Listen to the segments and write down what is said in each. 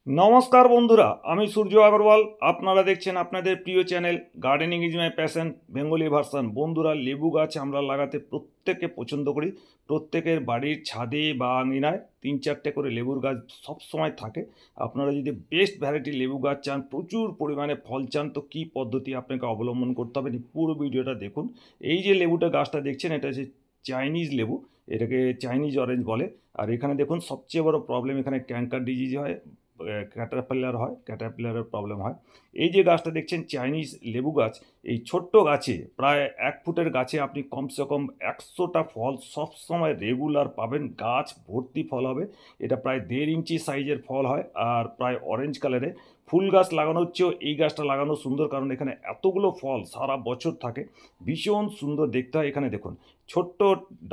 নমস্কার বন্ধুরা, আমি সূর্য আগরওয়াল। আপনারা দেখছেন আপনাদের প্রিয় channel gardening is my passion Bengali version. বন্ধুরা, লেবু গাছ আমরা লাগাতে প্রত্যেকে পছন্দ করি। প্রত্যেকের বাড়ির ছাদে বা আঙিনায় 3-4টে করে লেবুর গাছ সবসময় থাকে। আপনারা যদি বেস্ট ভ্যারাইটি লেবু গাছ চান, প্রচুর পরিমাণে ফল চান, তো কী পদ্ধতি আপনাকে অবলম্বন করতে হবে পুরো ভিডিওটা দেখুন। এই যে লেবুটা গাছটা দেখছেন, এটা হচ্ছে চাইনিজ লেবু, এটাকে চাইনিজ অরেঞ্জ বলে। আর এখানে দেখুন, সবচেয়ে বড় প্রবলেম এখানে ক্যাঙ্কার ডিজিজ হয়, ক্যাটারপিলারের প্রবলেম হয়। এই যে গাছটা দেখছেন চাইনিজ লেবু গাছ, এই ছোট্ট গাছে প্রায় 1 ফুটের গাছে আপনি কমসে কম 100টা ফল সবসময় রেগুলার পাবেন। গাছ ভর্তি ফল হবে। এটা প্রায় 1.5 ইঞ্চি সাইজের ফল হয় আর প্রায় অরেঞ্জ কালারে। ফুল গাছ লাগানো হচ্ছেও এই গাছটা লাগানো সুন্দর, কারণ এখানে এতগুলো ফল সারা বছর থাকে, ভীষণ সুন্দর দেখতে হয়। এখানে দেখুন ছোট্ট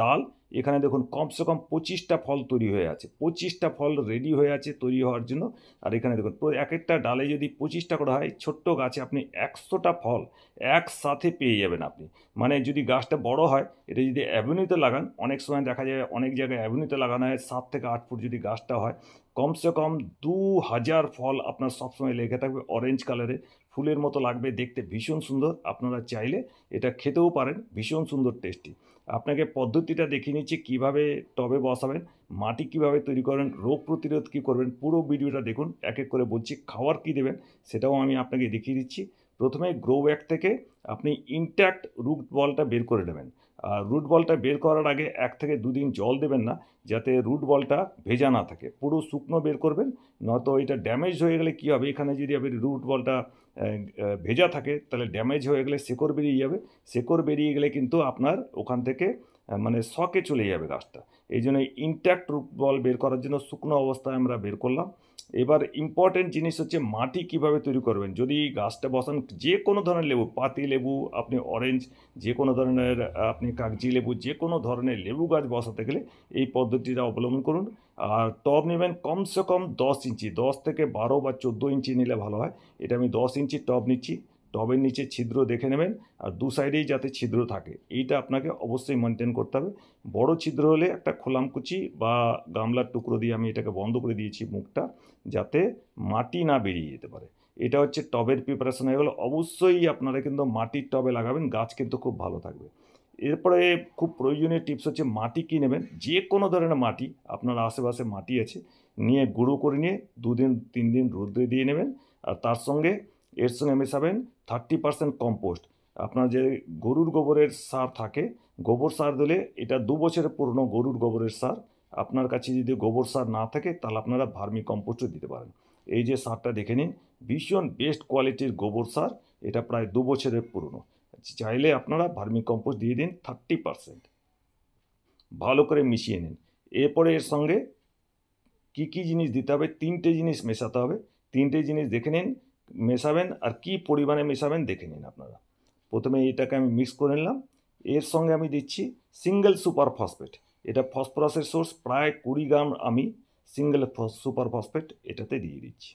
ডাল, এখানে দেখুন কমসে কম 25টা ফল তৈরি হয়ে আছে, 25টা ফল রেডি হয়ে আছে তৈরি হওয়ার জন্য। আর এখানে দেখুন এক একটা ডালে যদি 25টা করে হয়, ছোট্ট গাছে আপনি 100টা ফল একসাথে পেয়ে যাবেন আপনি। মানে যদি গাছটা বড় হয়, এটা যদি অ্যাভিনিউতে লাগান, অনেক সময় দেখা যায় অনেক জায়গায় অ্যাভিনিউতে লাগানো হয়, 7 থেকে 8 ফুট যদি গাছটা হয়, কমসে কম 2000 ফল আপনার সবসময় লেগে থাকবে অরেঞ্জ কালারে, ফুলের মতো লাগবে দেখতে, ভীষণ সুন্দর। আপনারা চাইলে এটা খেতেও পারেন, ভীষণ সুন্দর টেস্টি। আপনাকে পদ্ধতিটা দেখিয়ে নিচ্ছি কীভাবে টবে বসাবেন, মাটি কিভাবে তৈরি করেন, রোগ প্রতিরোধ কী করবেন। পুরো ভিডিওটা দেখুন, এক এক করে বলছি। খাওয়ার কী দেবেন সেটাও আমি আপনাকে দেখিয়ে দিচ্ছি। প্রথমে গ্রো ব্যাগ থেকে আপনি ইনট্যাক্ট রুট বলটা বের করে নেবেন। আর রুট বলটা বের করার আগে 1 থেকে 2 দিন জল দেবেন না, যাতে রুট বলটা ভেজা না থাকে। পুরো শুকনো বের করবেন, নয়তো এটা ড্যামেজ হয়ে গেলে কী হবে, এখানে যদি আপনি রুট বলটা ভেজা থাকে, তাহলে ড্যামেজ হয়ে গেলে শেকড় বেরিয়ে যাবে। শেকড় বেরিয়ে গেলে কিন্তু আপনার ওখান থেকে মানে শকে চলে যাবে গাছটা। এই জন্য ইনট্যাক্ট রুট বল বের করার জন্য শুকনো অবস্থায় আমরা বের করলাম। এবার ইম্পর্টেন্ট জিনিস হচ্ছে মাটি কিভাবে তৈরি করবেন। যদি গাছটা বসান যে কোনো ধরনের লেবু, পাতি লেবু, আপনি অরেঞ্জ, যে কোনো ধরনের আপনি কাগজি লেবু, যে কোনো ধরনের লেবু গাছ বসাতে গেলে এই পদ্ধতিটা অবলম্বন করুন। আর টব নেবেন কমসে কম 10 ইঞ্চি, 10 থেকে 12 বা 14 ইঞ্চি নিলে ভালো হয়। এটা আমি 10 ইঞ্চি টব নিচ্ছি। টবের নিচে ছিদ্র দেখে নেবেন, আর দু সাইডেই যাতে ছিদ্র থাকে, এইটা আপনাকে অবশ্যই মেনটেন করতে হবে। বড় ছিদ্র হলে একটা খোলামকুচি বা গামলার টুকরো দিয়ে আমি এটাকে বন্ধ করে দিয়েছি মুখটা, যাতে মাটি না বেরিয়ে যেতে পারে। এটা হচ্ছে টবের প্রিপারেশন হয়ে গেলো। অবশ্যই আপনারা কিন্তু মাটির টবে লাগাবেন, গাছ কিন্তু খুব ভালো থাকবে। এরপরে খুব প্রয়োজনীয় টিপস হচ্ছে মাটি কী নেবেন। যে কোনো ধরনের মাটি, আপনার আশেপাশে মাটি আছে, নিয়ে গুঁড়ো করে নিয়ে 2 দিন 3 দিন রোদে দিয়ে নেবেন। আর তার সঙ্গে এর সঙ্গে মেশাবেন 30% কম্পোস্ট। আপনার যে গরুর গোবরের সার থাকে, গোবর সার দিলে, এটা 2 বছরের পুরনো গরুর গোবরের সার। আপনার কাছে যদি গোবর সার না থাকে, তাহলে আপনারা ভার্মি কম্পোস্টও দিতে পারেন। এই যে সারটা দেখে নিন, ভীষণ বেস্ট কোয়ালিটির গোবর সার, এটা প্রায় 2 বছরের পুরনো। চাইলে আপনারা ভার্মি কম্পোস্ট দিয়ে দিন 30%। ভালো করে মিশিয়ে নিন। এরপরে এর সঙ্গে কী কী জিনিস দিতে হবে, 3টে জিনিস মেশাতে হবে। 3টে জিনিস দেখে নিন, মেশাবেন আর কী পরিমাণে মেশাবেন দেখে নিন আপনারা। প্রথমে এটাকে আমি মিক্স করে নিলাম। এর সঙ্গে আমি দিচ্ছি সিঙ্গেল সুপার ফসফেট। এটা ফসফরাসের সোর্স, প্রায় 20 গ্রাম আমি সিঙ্গেল সুপার ফসফেট এটাতে দিয়ে দিচ্ছি।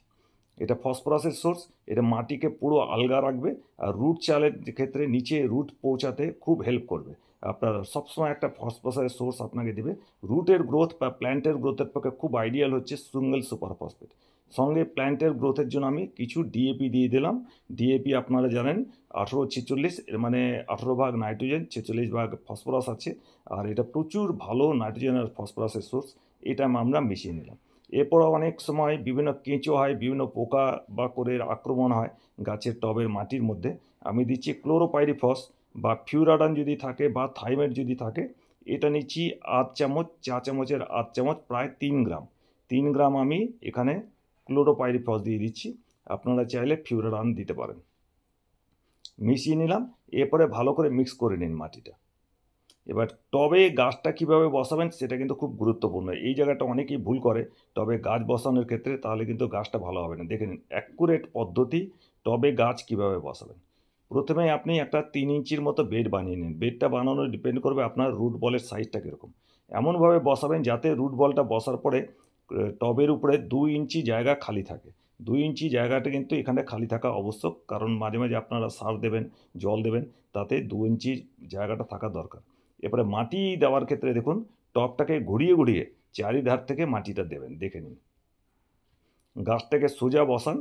এটা ফসফরাসের সোর্স, এটা মাটিকে পুরো আলগা রাখবে, আর রুট চালের ক্ষেত্রে নিচে রুট পৌঁছাতে খুব হেল্প করবে। আপনার সবসময় একটা ফসফরাসের সোর্স আপনাকে দেবে। রুটের গ্রোথ বা প্ল্যান্টের গ্রোথের পক্ষে খুব আইডিয়াল হচ্ছে সিঙ্গেল সুপার ফসফেট। সঙ্গে প্ল্যান্টের গ্রোথের জন্য আমি কিছু ডিএপি দিয়ে দিলাম। ডিএপি আপনারা জানেন 18-46, এর মানে 18 ভাগ নাইট্রোজেন, 46 ভাগ ফসফরাস আছে। আর এটা প্রচুর ভালো নাইট্রোজেন আর ফসফরাসের সোর্স। এটা আমরা মিশিয়ে নিলাম। এরপর অনেক সময় বিভিন্ন কেঁচো হয়, বিভিন্ন পোকা বা করে আক্রমণ হয় গাছের টবের মাটির মধ্যে। আমি দিচ্ছি ক্লোরোপাইরিফস বা ফিউরাডান যদি থাকে, বা থাইমেট যদি থাকে, এটা নিচ্ছি আধ চামচ, চা চামচের আধ চামচ, প্রায় 3 গ্রাম। 3 গ্রাম আমি এখানে ক্লোরোপাইরিফস দিয়ে দিচ্ছি। আপনারা চাইলে ফিউরাডান দিতে পারেন। মিশিয়ে নিলাম। এরপরে ভালো করে মিক্স করে নিন মাটিটা। এবার টবে গাছটা কিভাবে বসাবেন সেটা কিন্তু খুব গুরুত্বপূর্ণ। এই জায়গাটা অনেকেই ভুল করে টবে গাছ বসানোর ক্ষেত্রে, তাহলে কিন্তু গাছটা ভালো হবে না। দেখে নিন অ্যাকুরেট পদ্ধতি টবে গাছ কিভাবে বসাবেন। প্রথমে আপনি একটা 3 ইঞ্চির মতো বেড বানিয়ে নিন। বেডটা বানানো ডিপেন্ড করবে আপনার রুট বলের সাইজটা কীরকম। এমনভাবে বসাবেন যাতে রুট বলটা বসার পরে টবের উপরে 2 ইঞ্চি জায়গা খালি থাকে। 2 ইঞ্চি জায়গাটা কিন্তু এখানে খালি থাকা আবশ্যক, কারণ মাঝে মাঝে আপনারা সার দেবেন, জল দেবেন, তাতে 2 ইঞ্চি জায়গাটা থাকা দরকার। এরপরে মাটি দেওয়ার ক্ষেত্রে দেখুন, টবটাকে ঘুরিয়ে ঘুরিয়ে চারিধার থেকে মাটিটা দেবেন, দেখে নিন। গাছটাকে সোজা বসান,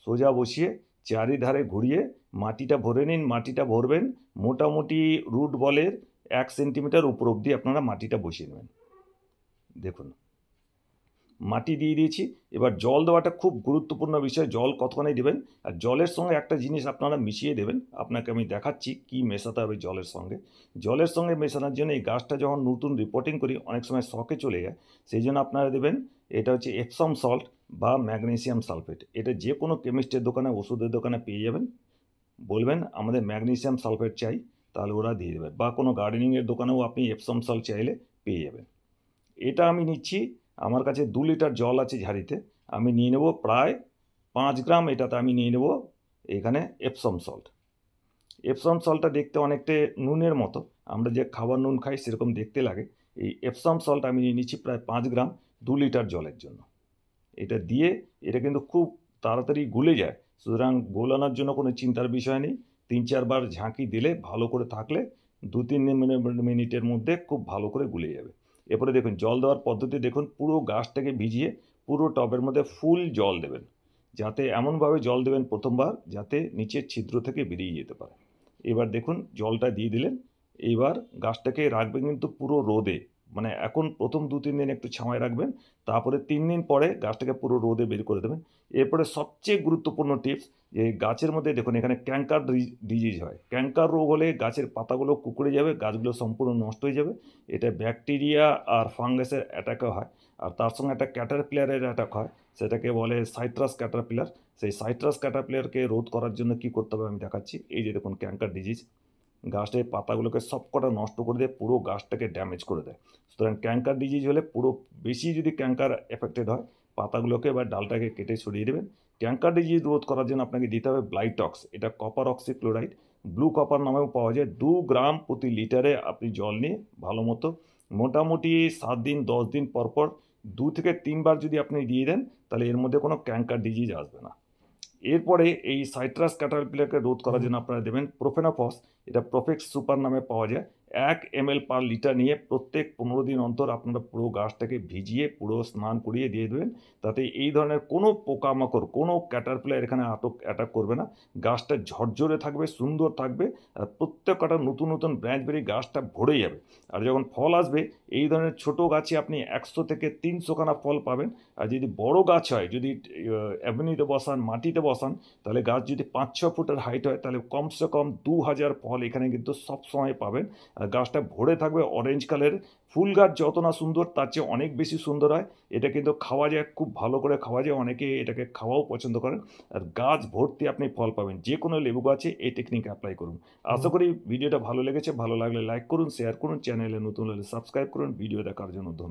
সোজা বসিয়ে চারিধারে ঘুরিয়ে মাটিটা ভরে নিন। মাটিটা ভরবেন মোটামুটি রুট বলের 1 সেন্টিমিটার উপর অবধি আপনারা মাটিটা বসিয়ে নেবেন। দেখুন মাটি দিয়ে দিয়েছি। এবার জল দেওয়াটা খুব গুরুত্বপূর্ণ বিষয়। জল কতখানি দেবেন, আর জলের সঙ্গে একটা জিনিস আপনারা মিশিয়ে দেবেন। আপনাকে আমি দেখাচ্ছি কি মেশাতে হবে জলের সঙ্গে। জলের সঙ্গে মেশানোর জন্য এই গাছটা যখন নতুন রিপোর্টিং করি অনেক সময় শকে চলে যায়, সেই জন্য আপনারা দেবেন এটা হচ্ছে এপসম সল্ট বা ম্যাগনেসিয়াম সালফেট। এটা যে কোনো কেমিস্টের দোকানে, ওষুধের দোকানে পেয়ে যাবেন। বলবেন আমাদের ম্যাগনেসিয়াম সালফেট চাই, তাহলে ওরা দিয়ে দেবে। বা কোনো গার্ডেনিংয়ের দোকানেও আপনি এপসম সল্ট চাইলে পেয়ে যাবেন। এটা আমি নিচ্ছি, আমার কাছে 2 লিটার জল আছে ঝাড়িতে। আমি নিয়ে নেব প্রায় 5 গ্রাম, এটাতে আমি নিয়ে নেব এখানে এপসম সল্ট। এপসম সল্টটা দেখতে অনেকটা নুনের মতো, আমরা যে খাবার নুন খাই সেরকম দেখতে লাগে। এই এপসম সল্ট আমি নিয়ে নিচ্ছি প্রায় 5 গ্রাম 2 লিটার জলের জন্য। এটা দিয়ে এটা কিন্তু খুব তাড়াতাড়ি গুলে যায়, সুতরাং গোলানোর জন্য কোনো চিন্তার বিষয় নেই। 3-4 বার ঝাঁকি দিলে ভালো করে থাকলে 2-3 মিনিটের মধ্যে খুব ভালো করে গুলে যাবে। এরপরে দেখুন জল দেওয়ার পদ্ধতি দেখুন, পুরো গাছটাকে ভিজিয়ে পুরো টবের মধ্যে ফুল জল দেবেন, যাতে এমনভাবে জল দেবেন প্রথমবার যাতে নিচের ছিদ্র থেকে বেরিয়ে যেতে পারে। এবার দেখুন জলটা দিয়ে দিলেন। এইবার গাছটাকে রাখবেন কিন্তু পুরো রোদে, মানে এখন প্রথম 2-3 দিন একটু ছাওয়ায় রাখবেন, তারপরে 3 দিন পরে গাছটাকে পুরো রোদে বের করে দেবেন। এরপরে সবচেয়ে গুরুত্বপূর্ণ টিপস, যে গাছের মধ্যে দেখুন এখানে ক্যাঙ্কার ডিজিজ হয়। ক্যাঙ্কার রোগ হলে গাছের পাতাগুলো কুঁকড়ে যাবে, গাছগুলো সম্পূর্ণ নষ্ট হয়ে যাবে। এটা ব্যাকটেরিয়া আর ফাঙ্গাসের অ্যাটাকও হয়, আর তার সঙ্গে একটা ক্যাটারপিলারের অ্যাটাক হয়, সেটাকে বলে সাইট্রাস ক্যাটারপিলার। সেই সাইট্রাস ক্যাটারপিলারকে রোধ করার জন্য কি করতে হবে আমি দেখাচ্ছি। এই যে দেখুন ক্যাঙ্কার ডিজিজ, গাছের পাতাগুলোকে সবকটা নষ্ট করে দেয়, পুরো গাছটাকে ড্যামেজ করে দেয়। সুতরাং ক্যাঙ্কার ডিজিজ হলে পুরো বেশি যদি ক্যাঙ্কার এফেক্টেড হয়, পাতাগুলোকে বা ডালটাকে কেটে সরিয়ে দেবেন। ক্যাঙ্কার ডিজিজ রোধ করার জন্য আপনাকে দিতে হবে ব্লাইটক্স। এটা কপার অক্সিক্লোরাইড, ব্লু কপার নামেও পাওয়া যায়। 2 গ্রাম প্রতি লিটারে আপনি জল নিয়ে ভালো মতো মোটামুটি 7 দিন 10 দিন পর পর 2 থেকে 3 বার যদি আপনি দিয়ে দেন, তাহলে এর মধ্যে কোনো ক্যাঙ্কার ডিজিজ আসবে না। এরপরে এই সাইট্রাস ক্যাটারপিলারকে রোধ করার জন্য আপনারা দেবেন প্রোফেনাফস। এটা প্রোফেক্স সুপার নামে পাওয়া যায়। 1 ml পার লিটার নিয়ে প্রত্যেক 15 দিন অন্তর আপনারা পুরো গাছটাকে ভিজিয়ে পুরো স্নান করিয়ে দিয়ে দেবেন। তাতে এই ধরনের কোনো পোকামাকড়, কোনো ক্যাটারপিলার এখানে অ্যাটাক করবে না। গাছটা ঝরঝরে থাকবে, সুন্দর থাকবে, আর প্রত্যেকটা নতুন নতুন ব্রাঞ্চ বেরিয়ে গাছটা ভরে যাবে। আর যখন ফল আসবে, এই ধরনের ছোট গাছে আপনি 100 থেকে 300 খানা ফল পাবেন। আর যদি বড় গাছ হয়, যদি অ্যাভিনিউতে বসান, মাটিতে বসান, তাহলে গাছ যদি 5-6 ফুটের হাইট হয়, তাহলে কমসে কম 2000 ফল এখানে কিন্তু সবসময় পাবেন। আর গাছটা ভরে থাকবে অরেঞ্জ কালারের। ফুল গাছ যত না সুন্দর তার চেয়ে অনেক বেশি সুন্দর হয়। এটা কিন্তু খাওয়া যায়, খুব ভালো করে খাওয়া যায়, অনেকে এটাকে খাওয়াও পছন্দ করেন। আর গাছ ভর্তি আপনি ফল পাবেন। যে কোনো লেবু গাছে এই টেকনিক অ্যাপ্লাই করুন। আশা করি ভিডিওটা ভালো লেগেছে। ভালো লাগলে লাইক করুন, শেয়ার করুন, চ্যানেলে নতুন হলে সাবস্ক্রাইব করুন। ভিডিও দেখার জন্য ধন্যবাদ।